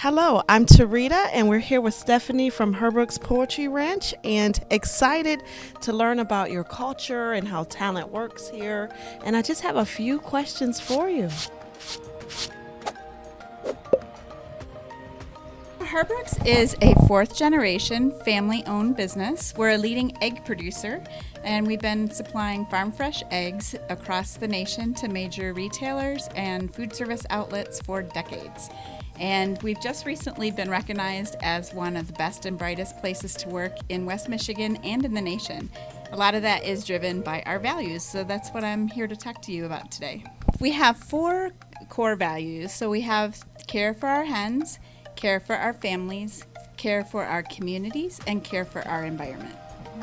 Hello, I'm TaRita, and we're here with Stephanie from Herbruck's Poetry Ranch, and excited to learn about your culture and how talent works here. And I just have a few questions for you. Herbruck's is a fourth generation family owned business. We're a leading egg producer, and we've been supplying farm fresh eggs across the nation to major retailers and food service outlets for decades. And we've just recently been recognized as one of the best and brightest places to work in West Michigan and in the nation. A lot of that is driven by our values, so that's what I'm here to talk to you about today. We have four core values. So we have care for our hens, care for our families, care for our communities, and care for our environment.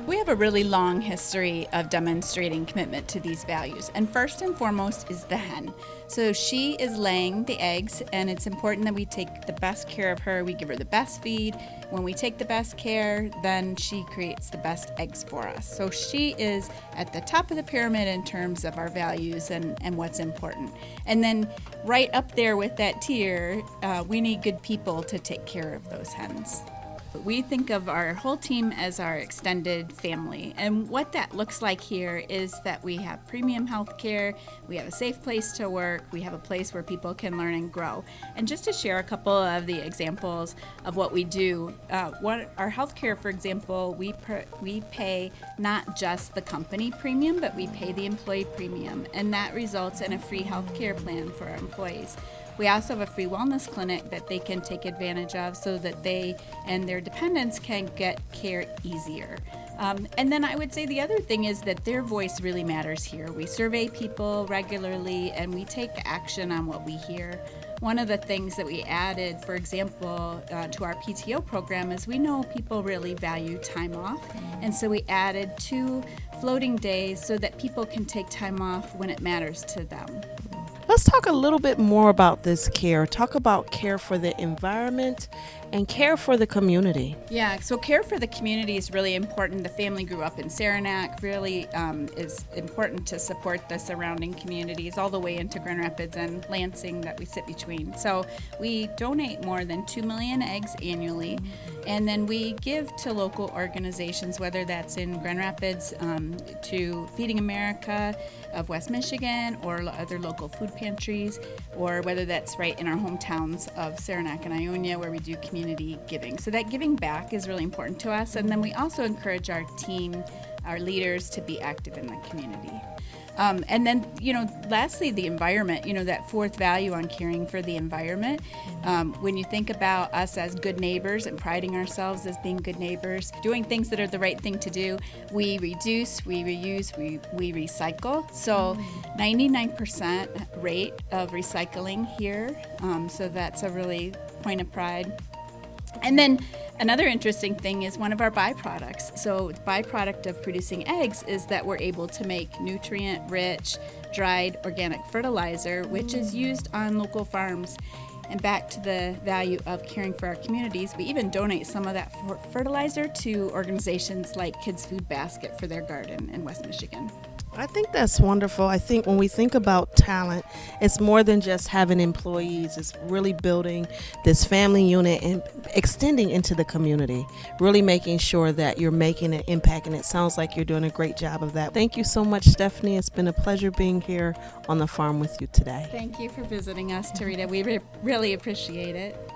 We have a really long history of demonstrating commitment to these values, and first and foremost is the hen. So she is laying the eggs, and it's important that we take the best care of her. We give her the best feed. When we take the best care, then she creates the best eggs for us. So she is at the top of the pyramid in terms of our values and what's important. And then right up there with that tier, we need good people to take care of those hens. We think of our whole team as our extended family, and what that looks like here is that we have premium health care, we have a safe place to work, we have a place where people can learn and grow. And just to share a couple of the examples of what we do, our health care, for example, we pay not just the company premium, but we pay the employee premium, and that results in a free health care plan for our employees. We also have a free wellness clinic that they can take advantage of so that they and their dependents can get care easier. And then I would say the other thing is that their voice really matters here. We survey people regularly and we take action on what we hear. One of the things that we added, for example, to our PTO program is we know people really value time off. And so we added 2 floating days so that people can take time off when it matters to them. Let's talk a little bit more about this care. Talk about care for the environment and care for the community. Yeah, so care for the community is really important. The family grew up in Saranac, really is important to support the surrounding communities all the way into Grand Rapids and Lansing that we sit between. So we donate more than 2 million eggs annually, and then we give to local organizations, whether that's in Grand Rapids to Feeding America of West Michigan or other local food pantries, or whether that's right in our hometowns of Saranac and Ionia where we do community giving. So that giving back is really important to us, and then we also encourage our team, our leaders, to be active in the community. And then, lastly, the environment, that fourth value on caring for the environment. When you think about us as good neighbors and priding ourselves as being good neighbors, doing things that are the right thing to do, we reduce, we reuse, we recycle. So 99% rate of recycling here. So that's a really point of pride. And then another interesting thing is one of our byproducts. So the byproduct of producing eggs is that we're able to make nutrient-rich, dried organic fertilizer, which is used on local farms. And back to the value of caring for our communities, we even donate some of that fertilizer to organizations like Kids Food Basket for their garden in West Michigan. I think that's wonderful. I think when we think about talent, it's more than just having employees. It's really building this family unit and extending into the community, really making sure that you're making an impact. And it sounds like you're doing a great job of that. Thank you so much, Stephanie. It's been a pleasure being here on the farm with you today. Thank you for visiting us, TaRita. We really appreciate it.